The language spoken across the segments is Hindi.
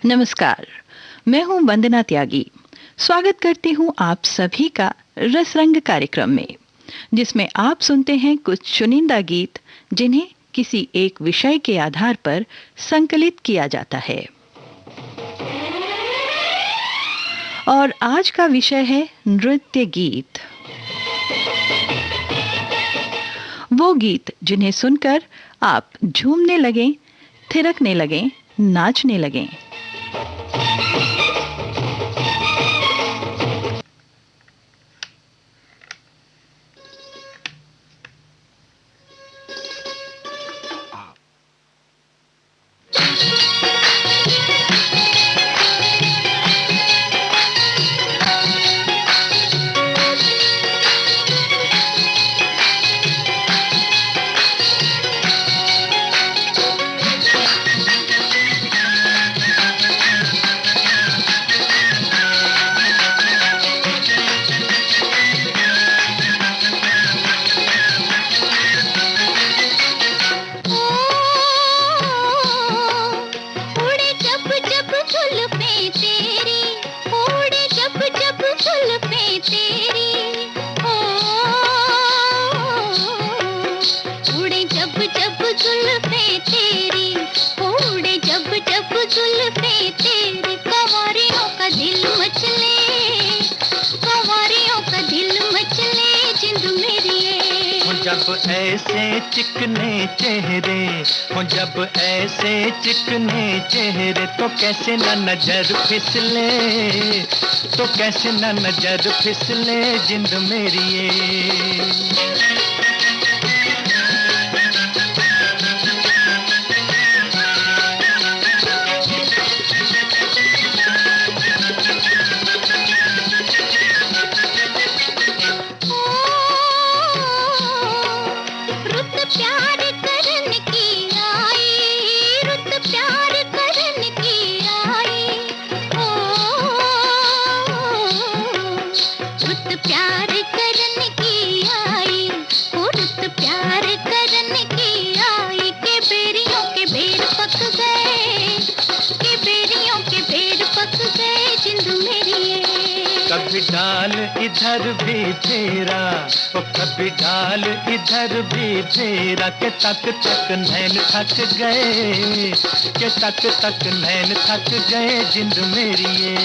नमस्कार, मैं हूं वंदना त्यागी। स्वागत करती हूं आप सभी का रसरंग कार्यक्रम में, जिसमें आप सुनते हैं कुछ चुनिंदा गीत जिन्हें किसी एक विषय के आधार पर संकलित किया जाता है। और आज का विषय है नृत्य गीत। वो गीत जिन्हें सुनकर आप झूमने लगें, थिरकने लगें, नाचने लगें। जब ऐसे चिकने चेहरे हो, जब ऐसे चिकने चेहरे तो कैसे न नजर फिसले, तो कैसे न नजर फिसले जिंद मेरी ये। कभी डाल इधर भी फेरा, ओ कभी डाल इधर भी फेरा, के तक तक नैन थक गए, के तक तक नैन थक गए जिंद मेरी ये।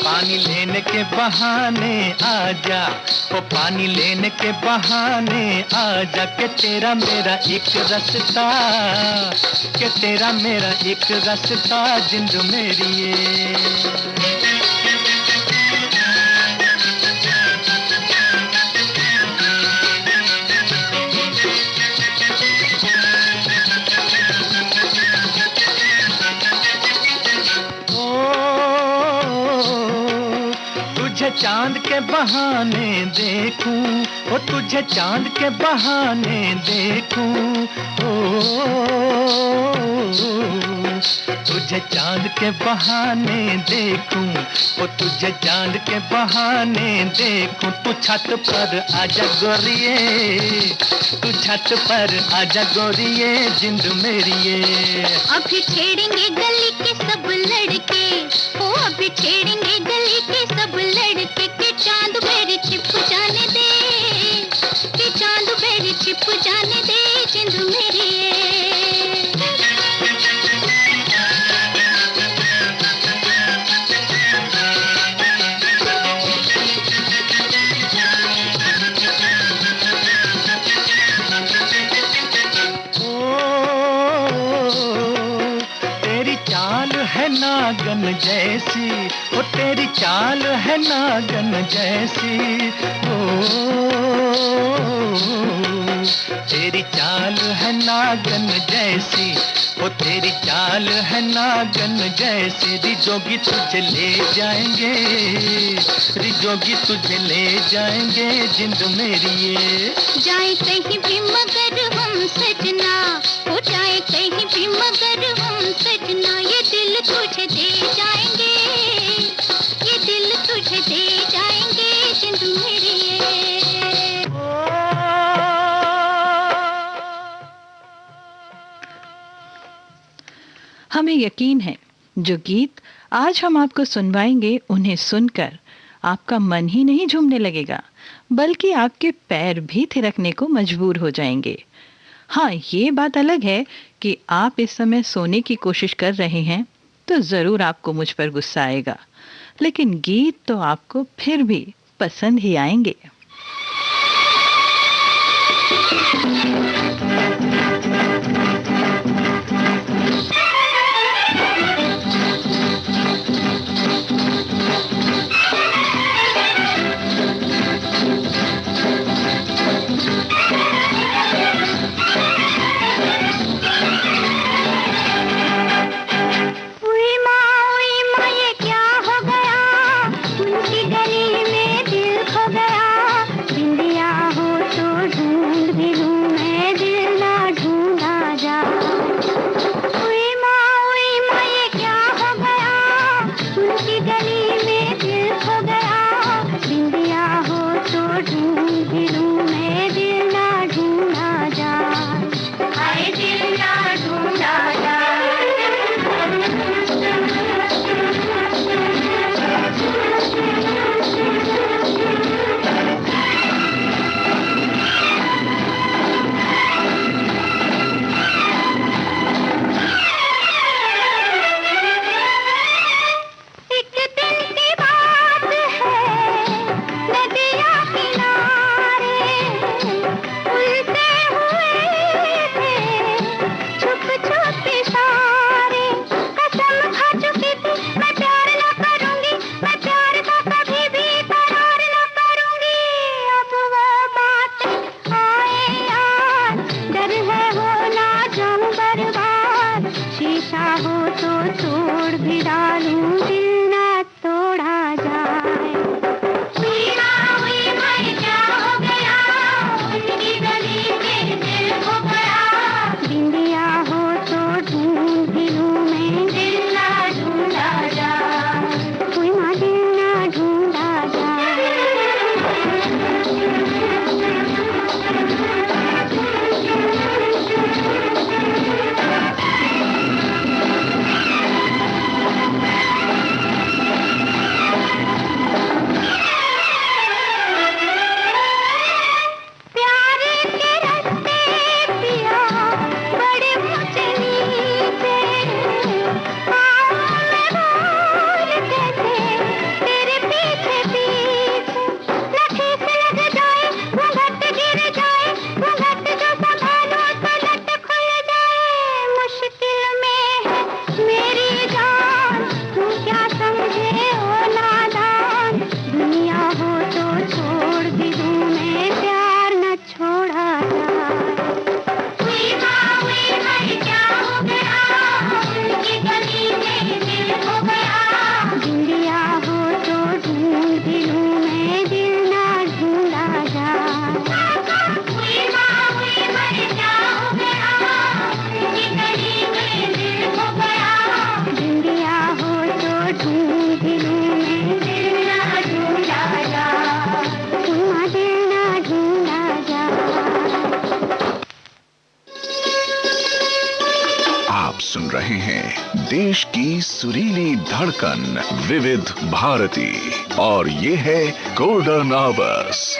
पानी लेने के बहाने आजा, ओ पानी लेने के बहाने आजा, के तेरा मेरा एक रास्ता, के तेरा मेरा एक रास्ता जिंद मेरी ये। तुझे चांद के बहाने देखूं, ओ तुझे चांद के बहाने देखूं, ओ तुझे चांद के बहाने देखूं, ओ तुझे चांद के बहाने देखूं। तू छत पर आजा गोरिये, तू छत पर आजा गोरिये जिंद मेरी ये। अभी छेड़ेंगे गली के सब लड़के, ओ अभी छेड़ेंगे गली के सब लड़के, के चांद मेरे छिप जाने दे, के चांद मेरे छिप जाने दे जिंद मेरी ये। नागन देसी, ओ तेरी चाल है नागन जैसी। ओ तेरी चाल है नागन जैसी, ओ तेरी चाल है नागन जैसी। रिजोगी तुझे ले जाएंगे, रिजोगी तुझे ले जाएंगे जिंद मेरी ये। जाए कहीं भी मगर हम सजना, हो जाए कहीं भी मगर हम सजना, ये दिल तुझे दे जाएंगे, ये दिल तुझे दे जाएंगे जिंद मेरी ये। हमें यकीन है जो गीत आज हम आपको सुनवाएंगे उन्हें सुनकर आपका मन ही नहीं झूमने लगेगा, बल्कि आपके पैर भी थिरकने को मजबूर हो जाएंगे। हाँ, ये बात अलग है कि आप इस समय सोने की कोशिश कर रहे हैं तो ज़रूर आपको मुझ पर गुस्सा आएगा, लेकिन गीत तो आपको फिर भी पसंद ही आएंगे। सुन रहे हैं देश की सुरीली धड़कन विविध भारती और ये है गोल्डन आवर्स।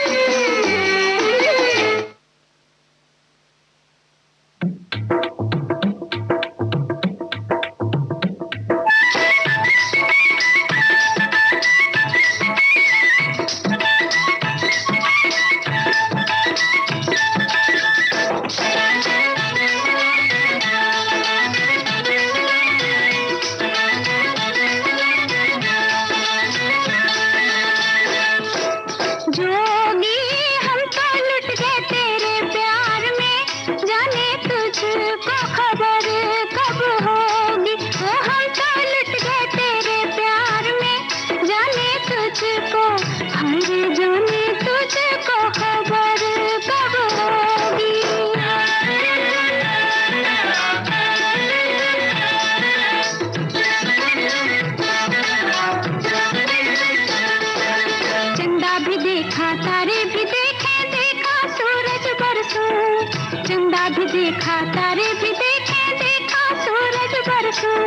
भी देखा, तारे भी देखे, देखा सूरज बरसों,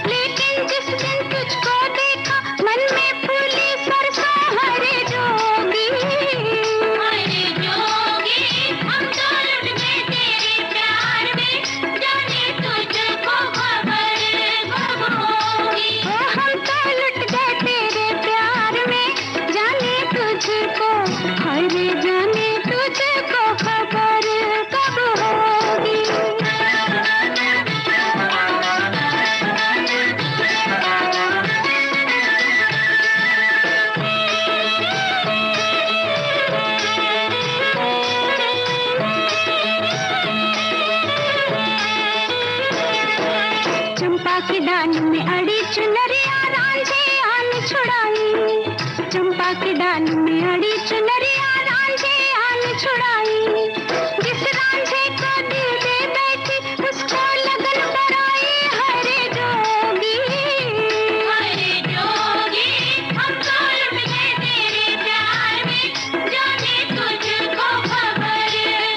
लेकिन जिस दिन तुझको देखा मन में फूली सरसों। हरे जोगी, हरे जोगी, हम तो लुट गए तेरे प्यार में, जाने तुझको खबर कब होगी। ओ हम तो लुट गए तेरे प्यार में, जाने तुझको, हरे जाने तुझको खबर कब होगी। चंपा की डाली में अड़ी चुनरिया रांझे आन छुड़ाई, चंपा की डाली में अड़ी चुनरिया रांझे आन छुड़ाई। जिस रांझे को दिल दे बैठी उसको लगन बराई। हरे जोगी, हरे जोगी, हम तो लुट गए तेरे प्यार में, जाने तुझको खबर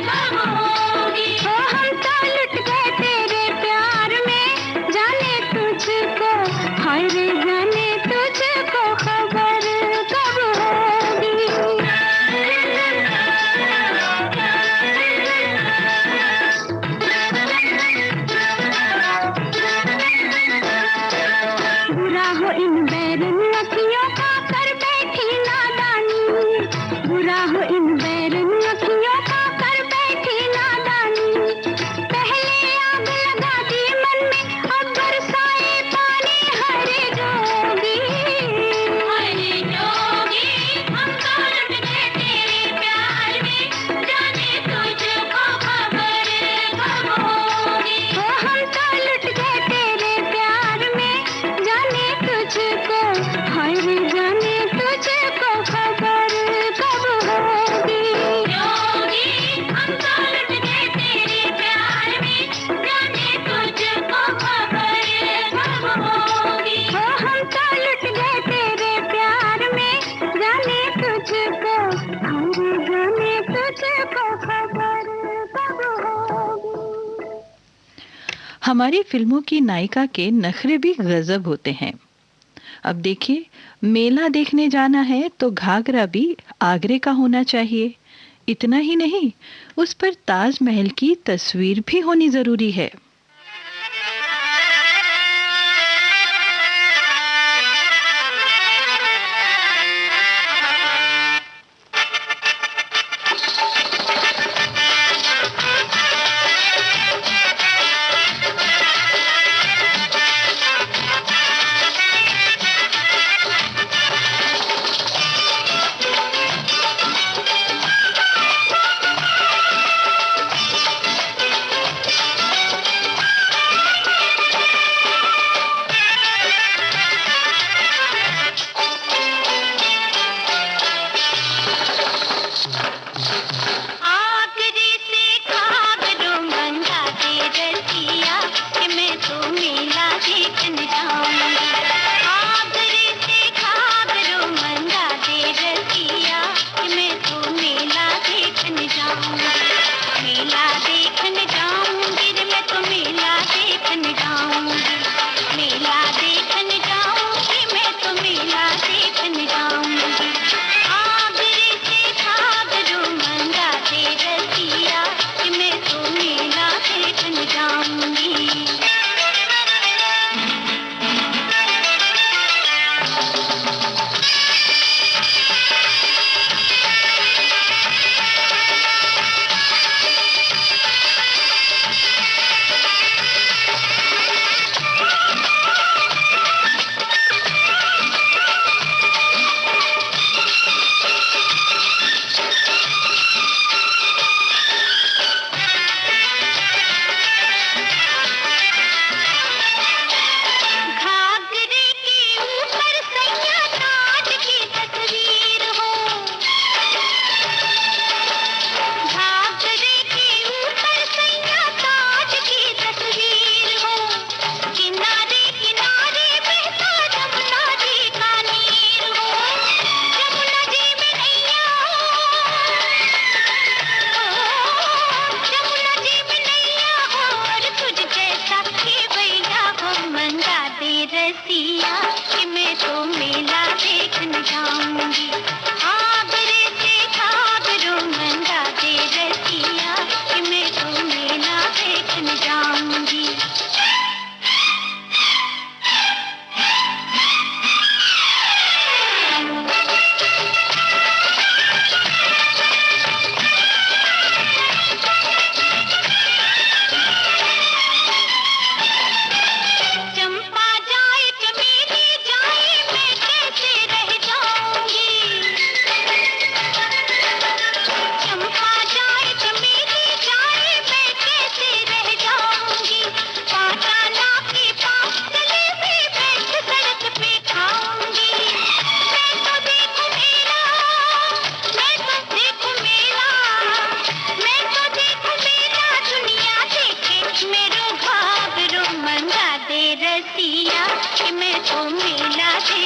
कब होगी। ओ हम तो लुट गए तेरे प्यार में, जाने तुझको, हरे जाने तुझको खबर कब होगी। बुरा हो इन बैरन अखियों का कर बैठी नादानी, बुरा हो इन बैरन अखियों का कर बैठी नादानी। पहले आग लगा दी मन में, अब बरसाए पानी। हरे जोगी, हरे जोगी, हम तो लुट गए तेरे प्यार में, जाने तुझको खबर कब होगी। ओ हम तो लुट गए तेरे प्यार में, जाने तुझको, हरे जाने तुझको खबर कब होगी। जोगी, हम तो लुट गए तेरे प्यार में, जाने तुझको खबर कब होगी। ओ हम तो लुट गए तेरे प्यार में, जाने तुझको, हरे जाने तुझको खबर कब होगी। हमारी फिल्मों की नायिका के नखरे भी गजब होते हैं। अब देखिए, मेला देखने जाना है तो घाघरा भी आगरे का होना चाहिए। इतना ही नहीं, उस पर ताजमहल की तस्वीर भी होनी जरूरी है।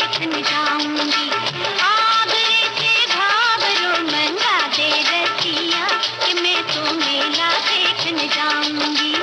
देखने जाऊंगी। आगरे से घाघरो मंगा दे रसिया कि मैं तो मेला देखने जाऊंगी।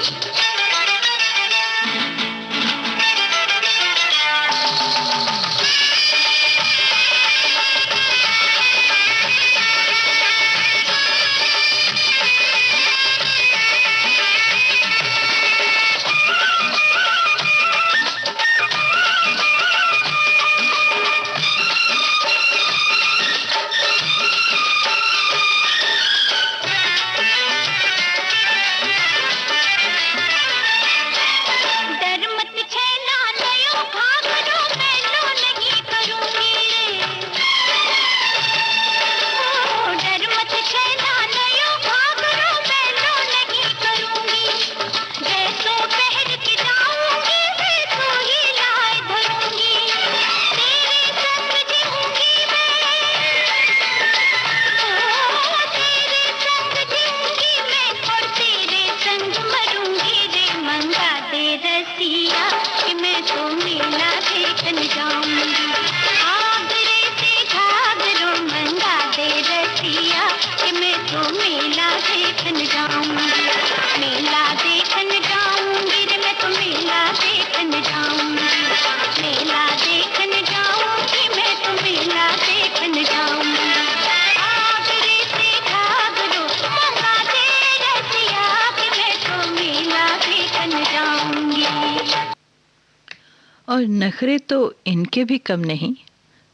और नखरे तो इनके भी कम नहीं,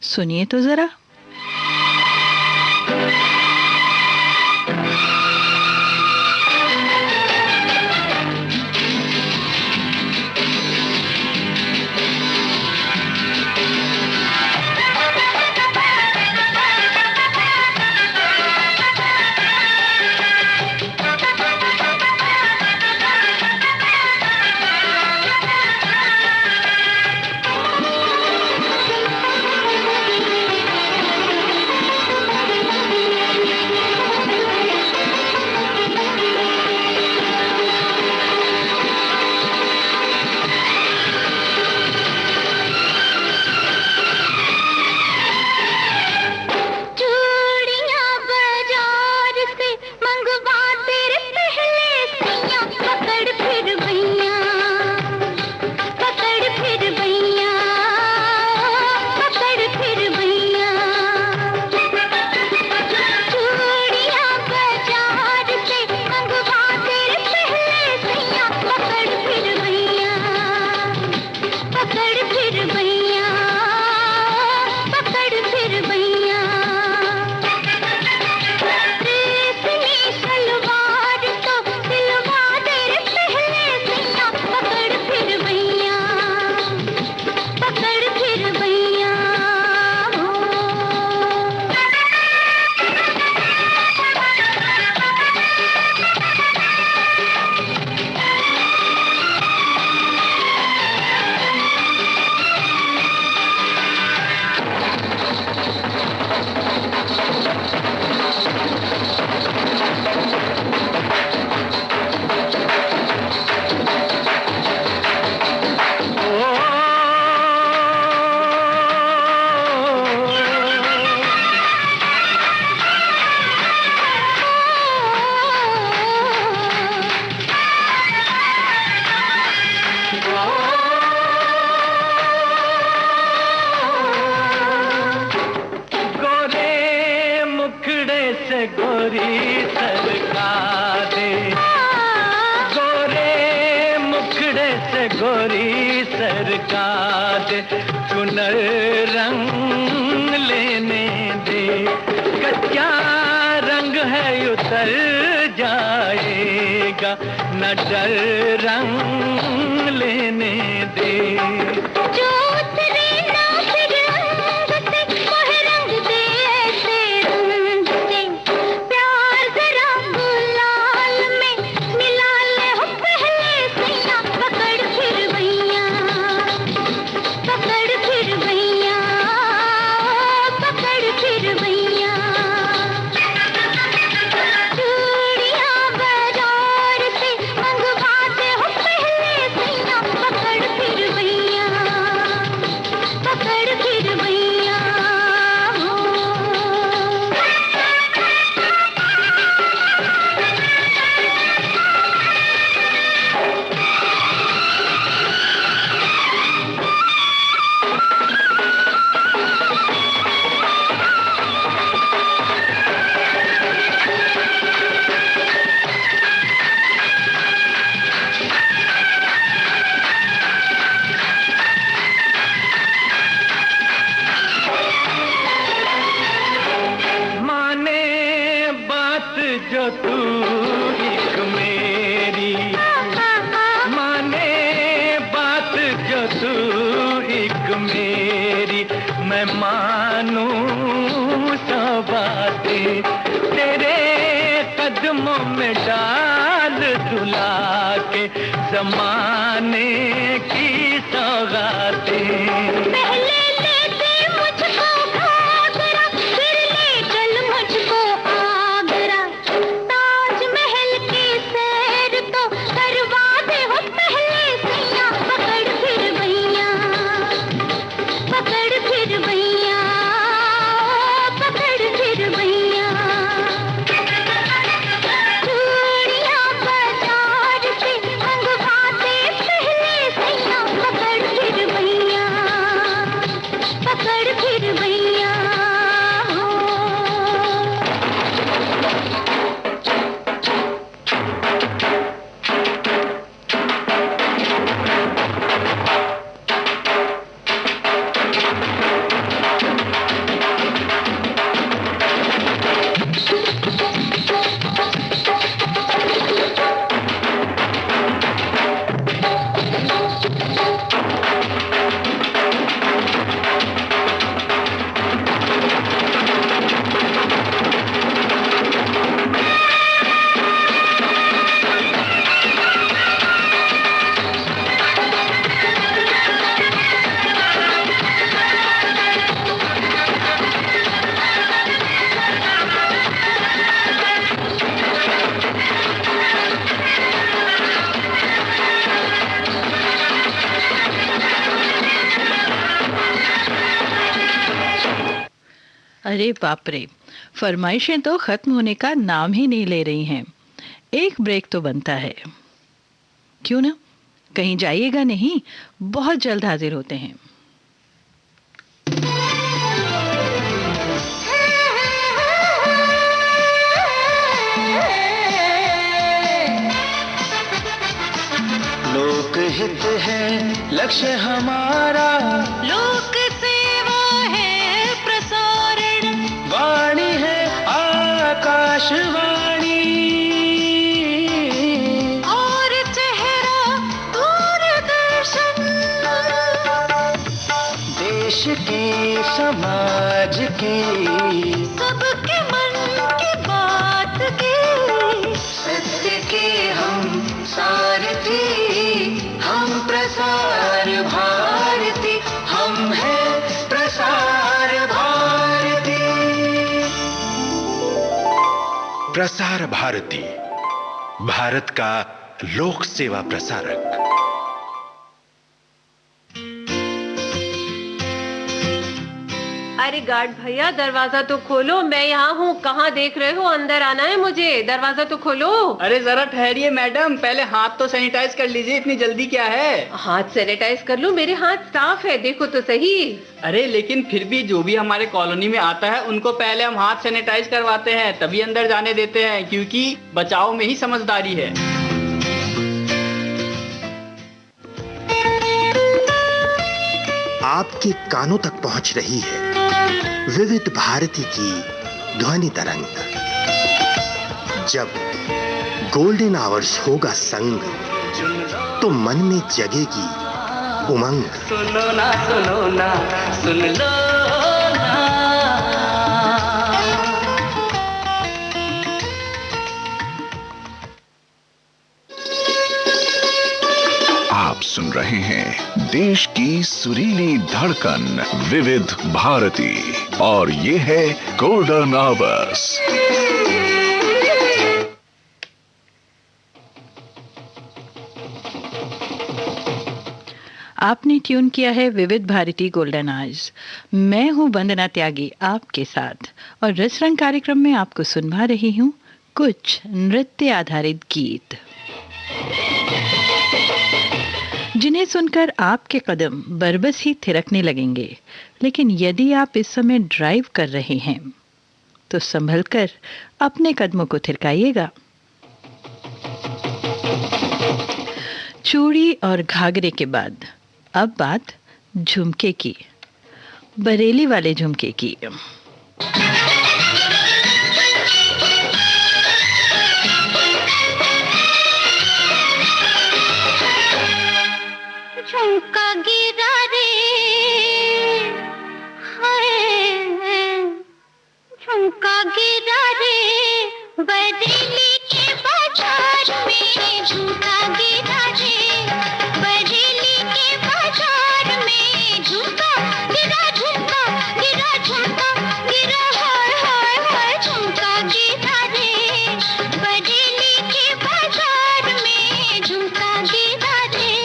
सुनिए तो जरा। गोरी सरकार चुनर रंग लेने दे, कच्चा रंग है उतर जाएगा, न डर रंग लेने दे। जो उतरे ना फिर रंग से, वह रंग दे ऐसे रंग से, प्यार जरा गुलाल में मिला ले हो पहले से, या पकड़ फिर भैया, पकड़ फिर भैया, पकड़ फिर भैया। चूड़ियां बाजार से मंगवाते हो पहले से, या पकड़ फिर भैया। मैं मानूं सौ बातें, तेरे कदमों में डाल दुला के ज़माने की सौगातें। पहले ले दे मुझको घाघरा, फिर ले चल मुझको आगरा, ताजमहल की सैर तो करवा दे हो पहले सैया, पकड़ फिर भैया, पकड़ फिर भैया, पकड़ फिर भैया। चूड़ियां बाजार से मंगवा दे पहले सैया, पकड़ फिर भैया, पकड़ फिर भैया। अरे बाप रे, फरमाइशें तो खत्म होने का नाम ही नहीं ले रही हैं। एक ब्रेक तो बनता है, क्यों ना? कहीं जाइएगा नहीं, बहुत जल्द हाजिर होते हैं। लोकहित है लक्ष्य हमारा, लोक सेवा है प्रसारण, वाणी है आकाशवाणी, और चेहरा दूरदर्शन, देश की समाज की सबके मन की बात की, सत्य के हम सारथी, हम प्रसार भारती, हम हैं प्रसार भारती। प्रसार भारती, भारत का लोक सेवा प्रसारक। अरे गार्ड भैया, दरवाजा तो खोलो, मैं यहाँ हूँ। कहाँ देख रहे हो? अंदर आना है मुझे, दरवाजा तो खोलो। अरे जरा ठहरिए मैडम, पहले हाथ तो सैनिटाइज कर लीजिए, इतनी जल्दी क्या है? हाथ सैनिटाइज कर लूं? मेरे हाथ साफ है, देखो तो सही। अरे लेकिन फिर भी जो भी हमारे कॉलोनी में आता है उनको पहले हम हाथ सैनिटाइज करवाते हैं, तभी अंदर जाने देते हैं, क्योंकि बचाव में ही समझदारी है। आपके कानों तक पहुंच रही है विविध भारती की ध्वनि तरंग। जब गोल्डन आवर्स होगा संग, तो मन में जगेगी उमंग। सुनो ना सुनो ना सुन लो ना। आप सुन रहे हैं देश की सुरीली धड़कन विविध भारती, और ये है गोल्डन आवर्स। आपने ट्यून किया है विविध भारती गोल्डन आवर्स। मैं हूं वंदना त्यागी आपके साथ, और रसरंग कार्यक्रम में आपको सुनवा रही हूं कुछ नृत्य आधारित गीत, जिन्हें सुनकर आपके कदम बरबस ही थिरकने लगेंगे। लेकिन यदि आप इस समय ड्राइव कर रहे हैं तो संभल कर अपने कदमों को थिरकाइएगा। चूड़ी और घाघरे के बाद अब बात झुमके की, बरेली वाले झुमके की। झुमका गिरा रे, बरेली के बाजार में झुमका गिरा रे, बरेली के बाजार में झुमका गिरा, झुमका गिरा, झुमका गिरा, हाय हाय हाय झुमका गिरा रे, बरेली के बाजार में झुमका गिरा रे।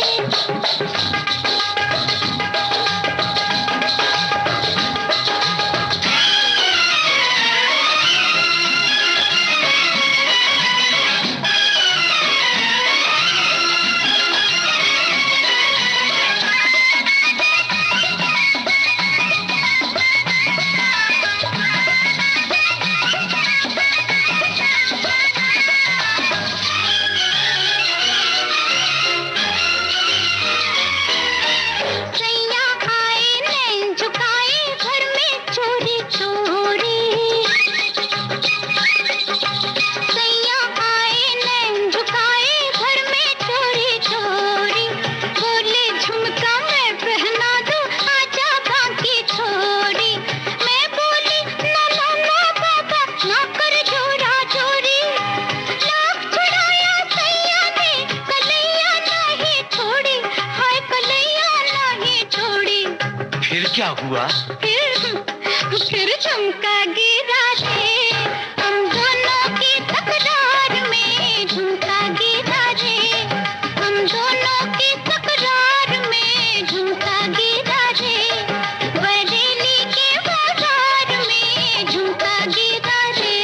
सैया आए नैन झुकाए घर में चोरी चोरी, सैया आए नैन झुकाए घर में चोरी चोरी, बोले झुमका मैं पहना दूं आजा बाकी छोरी, मैं बोली ना ना ना बाबा ना कर जोरा जोरी, नाक छुड़ाया सैया ने कलैया नहीं छोड़ी, हाय कलैया नहीं छोड़ी। फिर क्या हुआ? फिर झुमका गिरा रे, हम दोनों की तकरार में झुमका गिरा रे, हम दोनों की तकरार में झुमका गिरा रे, बरेली के बाजार में झुमका गिरा रे।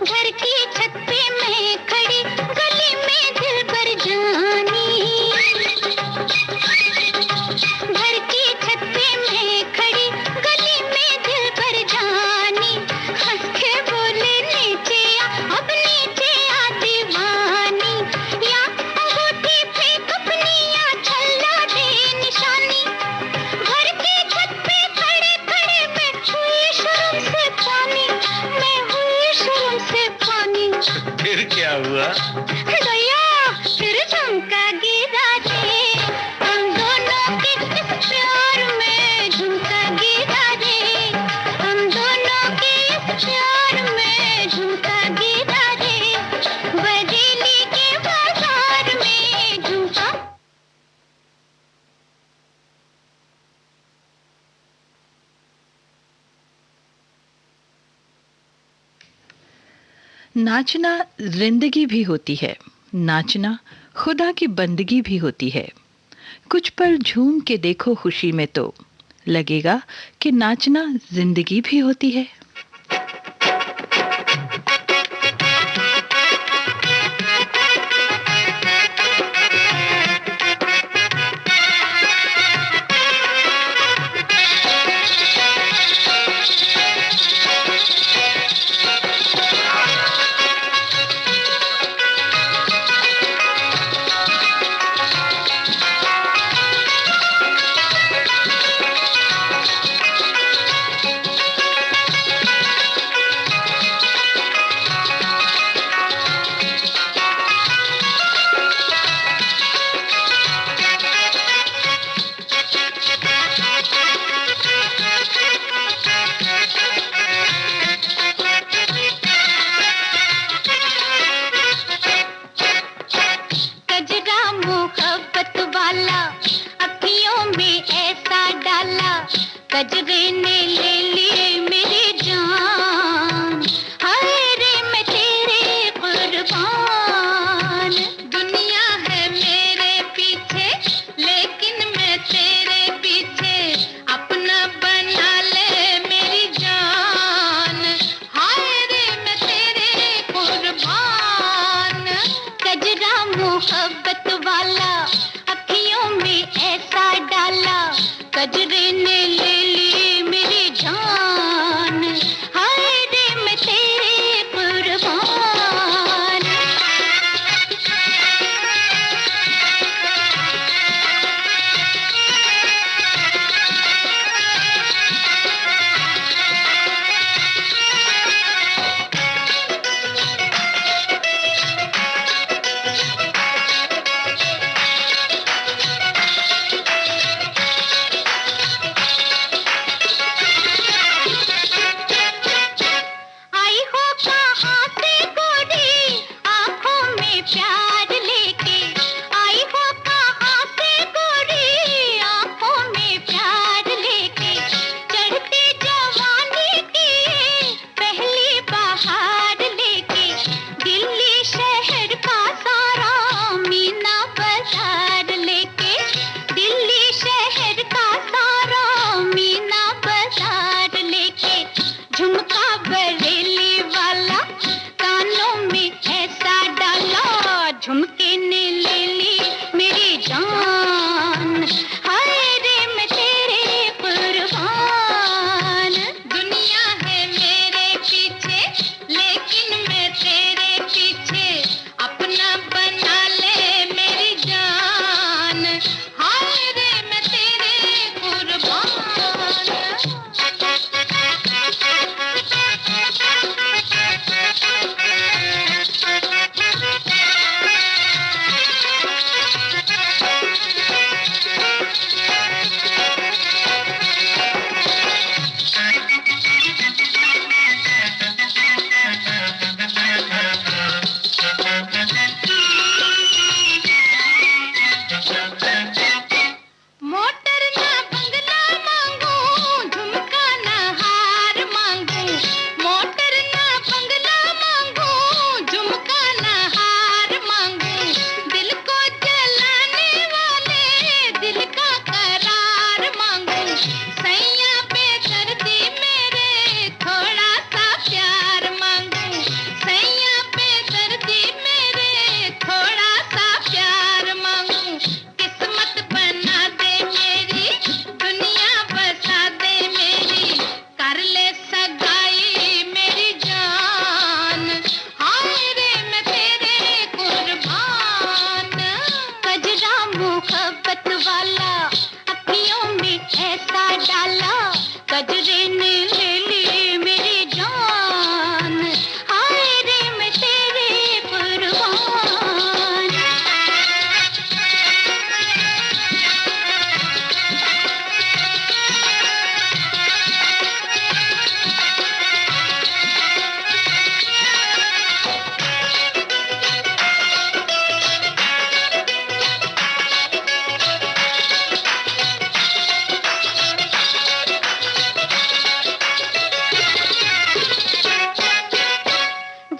घर की छत पे मैं खड़ी गली में दिल भर जानी, घर की छत पे मैं खड़ी गली में दिल भर जानी, हंस के बोले नीचे आ अब नीचे आ दीवानी, या अंगूठी फेंक अपनी या छल्ला दे निशानी, घर की छत पे खड़े खड़े मैं हुई शर्म से पानी, मैं हुई शर्म से पानी। फिर क्या हुआ? गया फिर झुमका गिरा रे, हम दोनों के इस प्यार में झुमका गिरा रे, हम दोनों के इस प्यार में झुमका गिरा रे, बरेली के बाजार में झुमका। नाचना जिंदगी भी होती है, नाचना खुदा की बंदगी भी होती है। कुछ पल झूम के देखो खुशी में तो लगेगा कि नाचना जिंदगी भी होती है। कजरा मोहब्बत वाला अखियों में ऐसा डाला, कजरे ने ले ली मेरी जान, हाय रे मैं तेरे कुर्बान, दुनिया है मेरे पीछे लेकिन मैं तेरे पीछे, अपना बना ले मेरी जान, हाय रे मैं तेरे कुर्बान, कजरा मोहब्बत वाला अखियों में ऐसा डाला, कजरे ने ले ली मेरी जान, हाय रे मैं तेरे कुर्बान।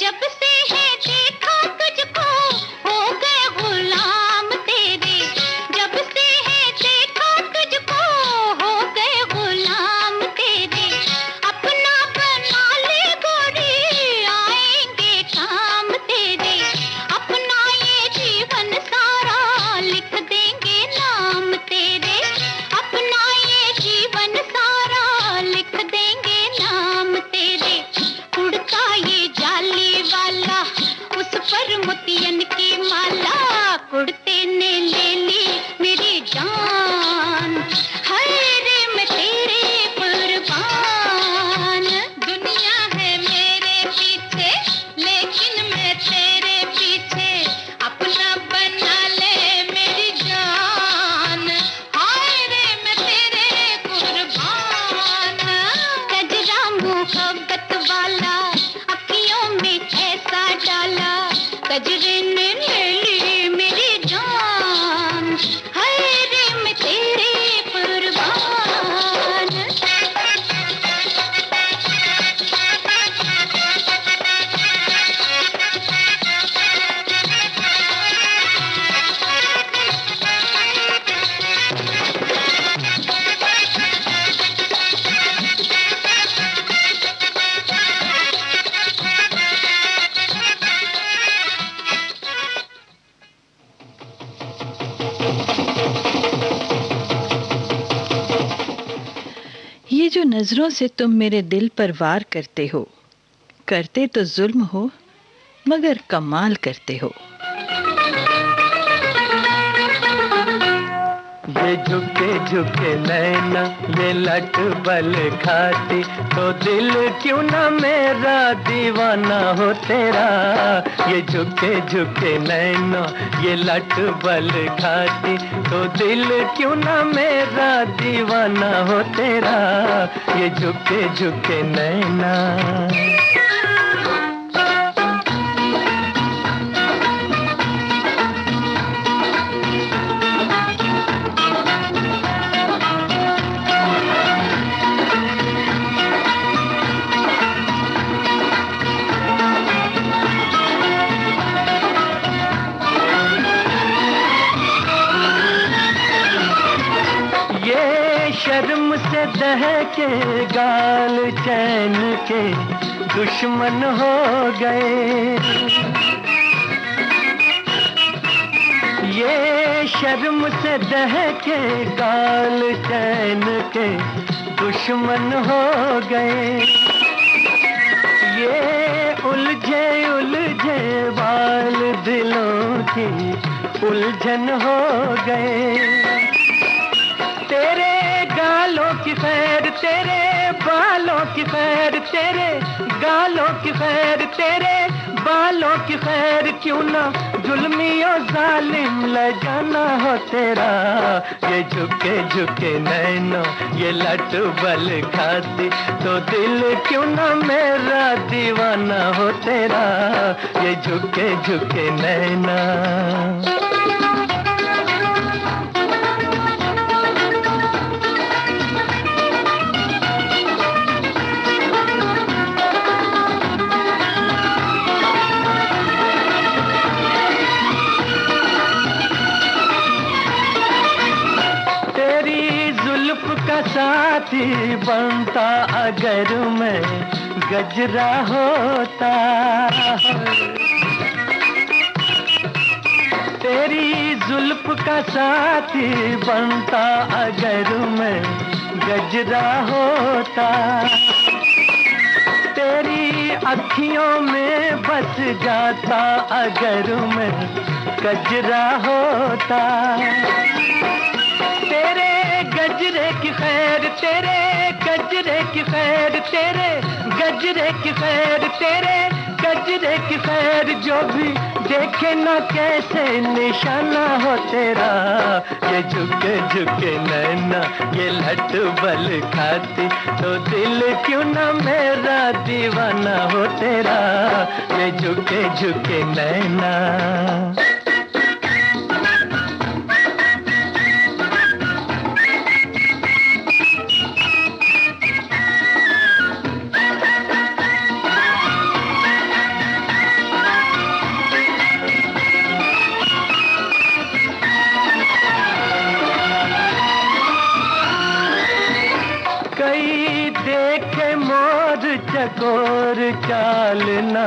जब से है देखा तुझको हो गए गुलाम तेरे, जब से है देखा तुझको हो गए गुलाम तेरे, अपना बना ले गोरी आएंगे काम तेरे, अपना ये जीवन सारा लिख देंगे नाम तेरे, अपना ये जीवन सारा लिख देंगे नाम तेरे। उड़ता ये जाली वाला उस पर मोतियन की माला, कुड़ते ने ले ली मेरी जान, हाय रे मैं तेरे कुर्बान। दुनिया है मेरे पीछे लेकिन मैं तेरे पीछे, अपना बना ले मेरी जान, हाय रे मैं तेरे कुर्बान। गजरा मोहब्बत वाला अखियों में ऐसा डाला, गजरे ने ले ली मेरी जान, हाय रे मैं तेरे कुर्बान। ये जो नजरों से तुम मेरे दिल पर वार करते हो, करते तो जुल्म हो मगर कमाल करते हो। ये झुके झुके नैना ये लट बल खाती, तो दिल क्यों ना मेरा दीवाना हो तेरा। ये झुके झुके नैना ये लट बल खाती, तो दिल क्यों ना मेरा दीवाना हो तेरा। ये झुके झुके नैना। शर्म से दहके गाल चैन के दुश्मन हो गए। ये शर्म से दहके गाल चैन के दुश्मन हो गए। ये उलझे उलझे बाल दिलों की उलझन हो गए। तेरे गालों की खैर तेरे बालों की खैर, तेरे गालों की खैर तेरे बालों की खैर, क्यों ना जुल्मियों जालिम ले जाना हो तेरा। ये झुके झुके नैनो ये लट बल खाती, तो दिल क्यों ना मेरा दीवाना हो तेरा। ये झुके झुके नैना। का साथी बनता अगर मैं गजरा होता, तेरी जुल्फ का साथी बनता अगर मैं गजरा होता। तेरी अखियों में बस जाता अगर मैं गजरा होता। तेरे गजरे की खैर तेरे गजरे की खैर, तेरे गजरे की खैर तेरे गजरे की खैर, जो भी देखे ना कैसे निशाना हो तेरा। ये झुके झुके नैना ये लट बल खाती, तो दिल क्यों ना मेरा दीवाना हो तेरा। ये झुके झुके नैना। चकोर चालना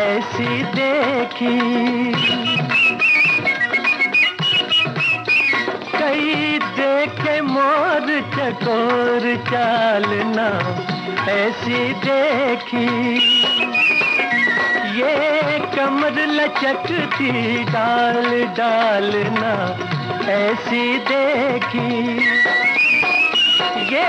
ऐसी देखी, कई देखे मोर चकोर चालना ऐसी देखी। ये कमर लचकती डाल डालना ऐसी देखी। ये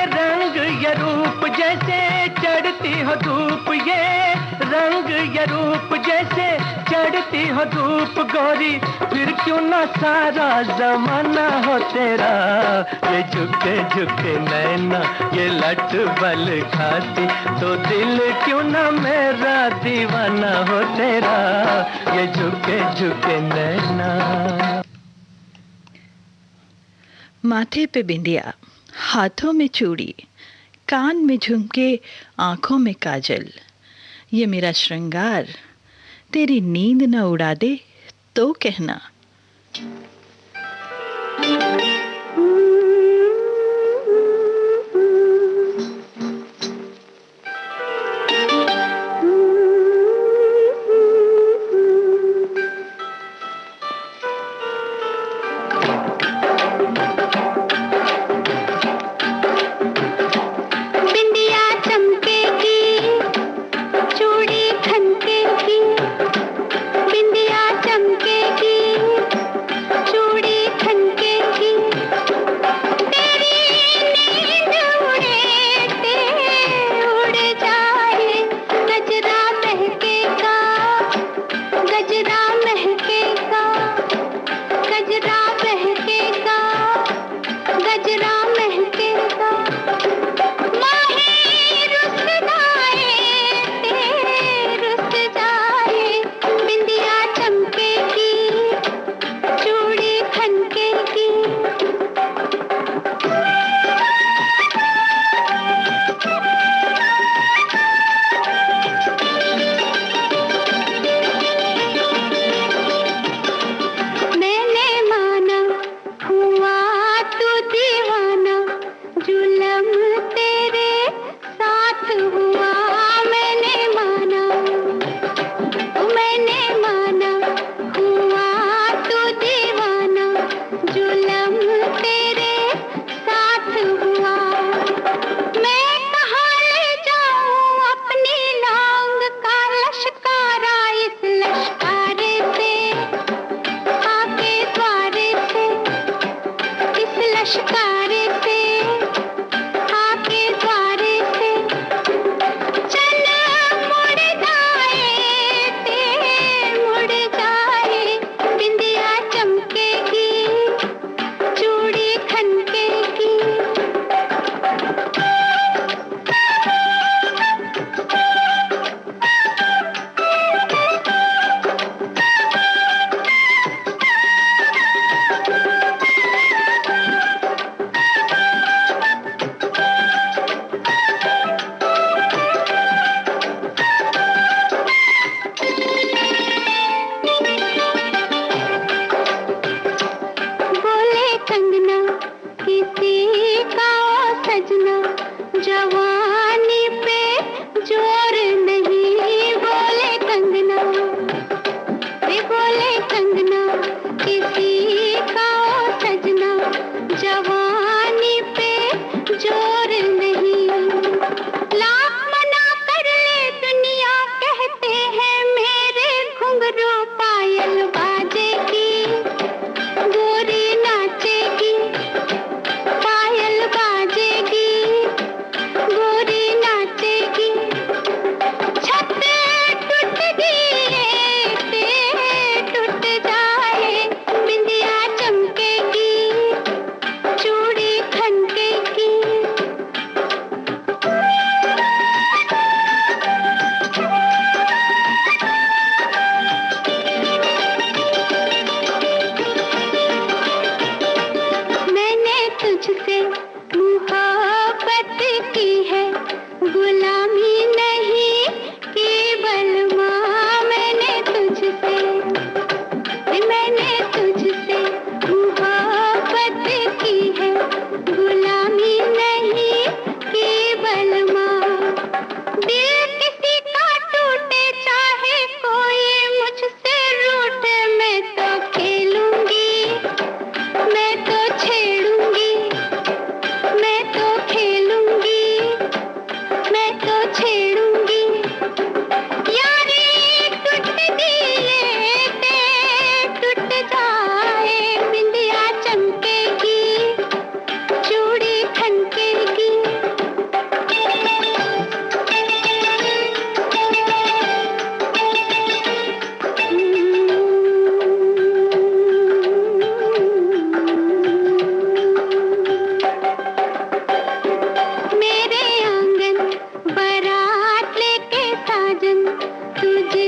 रंग ये रूप जैसे चढ़ती हो धूप, ये रंग ये रूप जैसे चढ़ती हो धूप गोरी, फिर क्यों ना सारा जमाना हो तेरा। ये झुके झुके नैना ये लट बल खाती, तो दिल क्यों ना मेरा दीवाना हो तेरा। ये झुके झुके नैना। माथे पे बिंदिया, हाथों में चूड़ी, कान में झुमके, आंखों में काजल, ये मेरा श्रृंगार तेरी नींद न उड़ा दे तो कहना।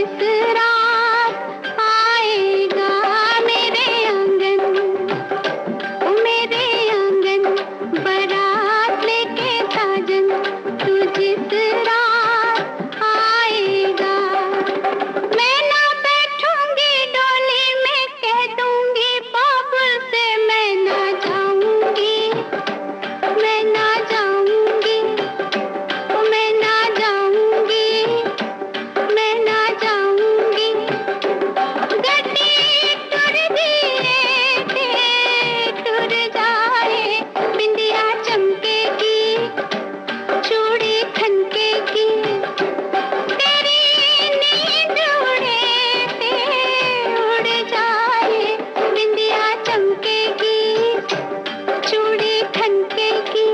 जिस रात आएगा मेरे आंगन, मेरे आंगन बारात लेके साजन, तू जिस रात आएगा, मैं ना बैठूंगी डोली में, कह दूंगी बाबुल से मैं ना जाऊंगी, मैं ना जाऊंगी, मैं ना जाऊंगी, मैं ना जाऊंगी। गड्डी टुर दिए टुर जाए, बिंदिया चमकेगी, चूड़ी खनकेगी, तेरी नींद उड़ जाए, बिंदिया चमकेगी, चूड़ी खनकेगी।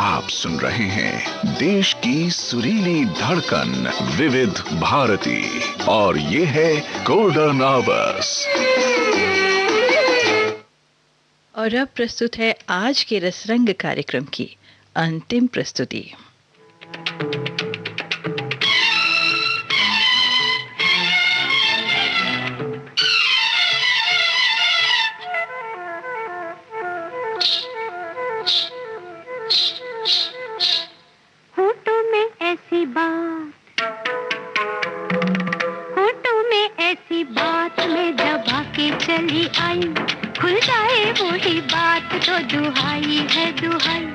आप सुन रहे हैं देश की सुरीली धड़कन विविध भारती और ये है गोल्डन आवर्स। और अब प्रस्तुत है आज के रसरंग कार्यक्रम की अंतिम प्रस्तुति। होठों में ऐसी बात, होठों में ऐसी बात में दबा के चली आई, खुल जाए वही बात तो दुहाई है दुहाई।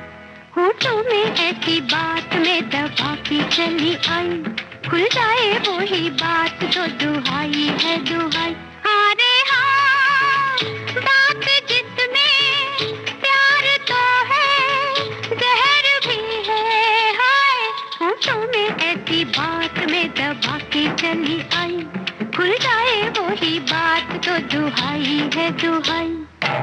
होठों में ऐसी बात में दबा के चली आई, खुल जाए वही बात तो दुहाई है दुहाई। अरे हाँ, बात जिसमें प्यार तो है, जहर भी है हाय। होठों में ऐसी बात में दबा के चली आई, खुल जाए वही बात तो दुहाई है दुहाई।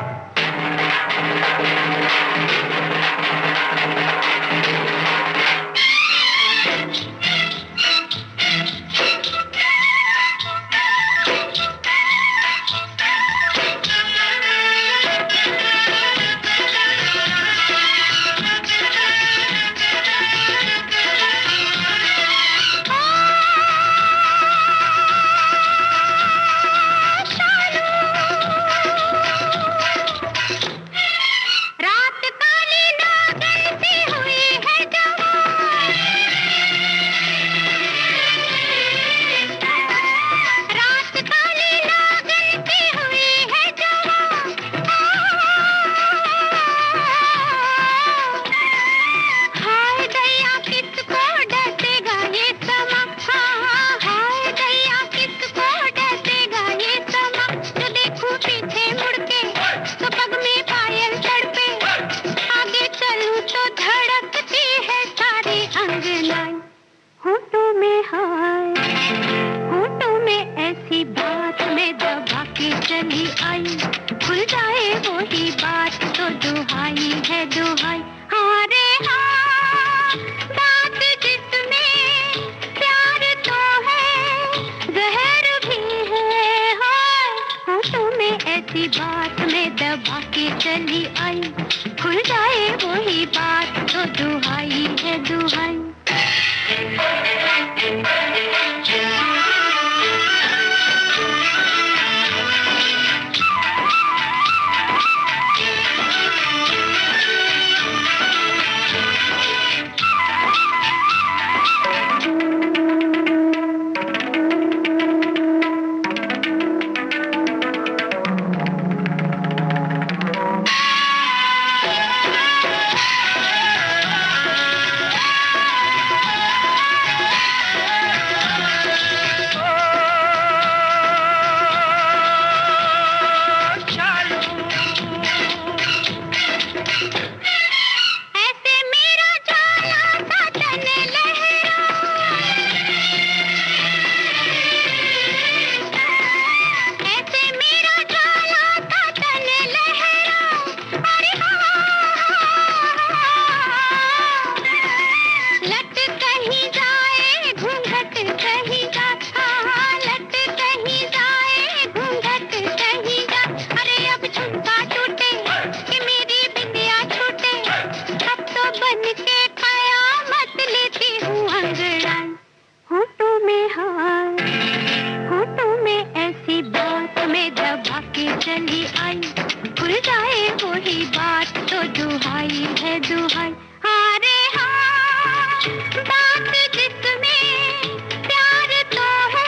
जाए वही बात तो दुहाई है दुहाई। अरे हाँ, बात जिसमें प्यार तो है,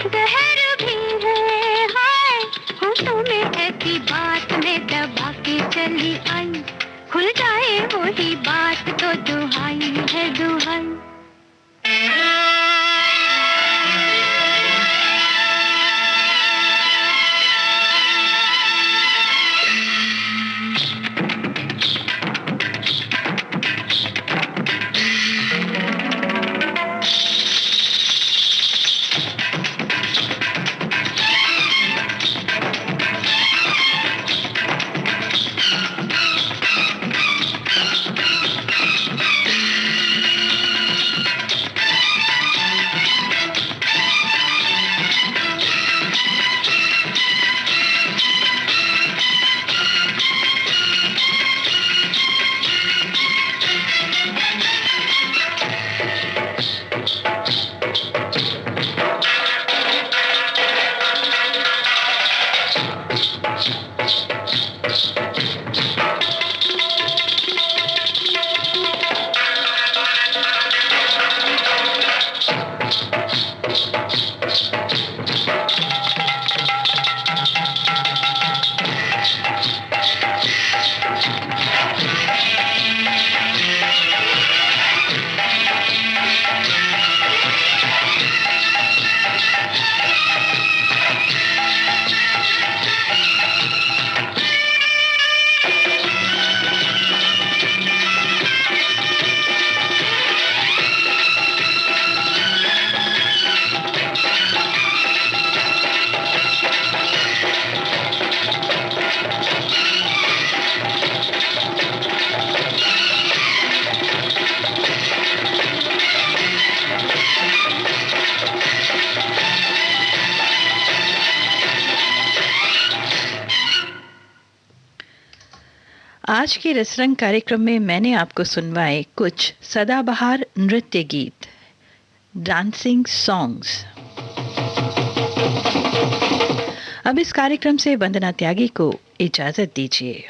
जहर भी है, हाय होठों में ऐसी बात में दबा के चली आई। खुल जाए वही बात तो दुहाई है दुहाई। आज के रसरंग कार्यक्रम में मैंने आपको सुनवाए कुछ सदाबहार नृत्य गीत, डांसिंग सॉन्ग्स। अब इस कार्यक्रम से वंदना त्यागी को इजाजत दीजिए।